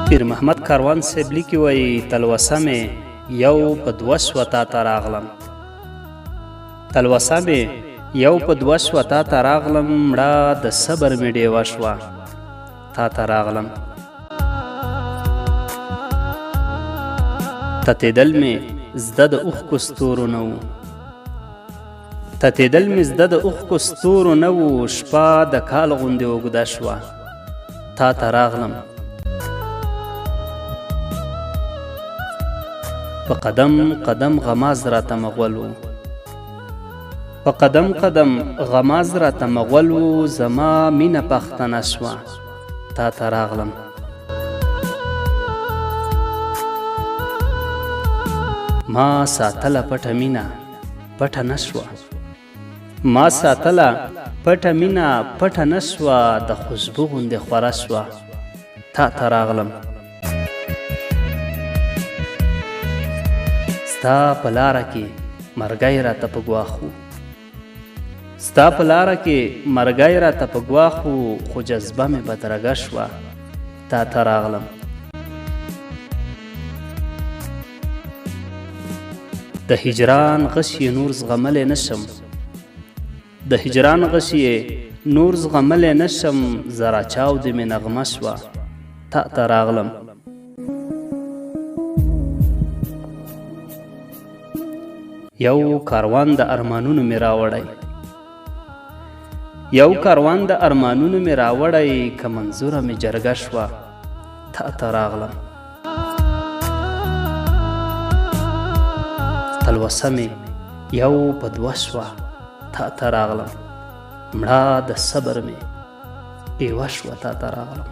پیر محمد کاروان صاحب لیکي وایي تلوسه مې یو په دوه سوه تا ته راغلم، تلوسه مې یو په دوه سوه تا ته راغلم، مړه د صبر مې ډیوه شوه تا ته راغلم. تتېدل مې زده د اوښکو ستورو نه و، تتېدل مې زده د اوښکو ستورو نه و، شپه د کال غوندې اوږده شوه تا ته راغلم. په قدم قدم غماز راته مغول و، په قدم قدم غماز راته مغول و، زما مینه پښتنه شوه تا ته راغلم. ما ساتله پټه مینه پټه نه شوه، ما ساتله پټه مینه پټه نه شوه، د خوشبو غوندې خوره شوه تا ته راغلم. ستا په لاره کې مرګی راته په ګواښ و، ستا په لاره کې مرګی راته په ګواښ و، خو جذبه مې بدرګه شوه تا ته راغلم. د هجران غش یې نور زغملی نشم، د هجران غش یې نور زغملی نشم، زره چاودې مې نغمه شوه تا ته راغلم. یو کاروان د ارمانونو مې راوړی، یو کاروان د ارمانونو مې راوړی، که منظوره مې جرګه شوه تا ته راغلم. تلوسه مې یو په دوه شوه تا ته راغلم، مړه د صبر مې ډیوه شوه تا ته راغلم.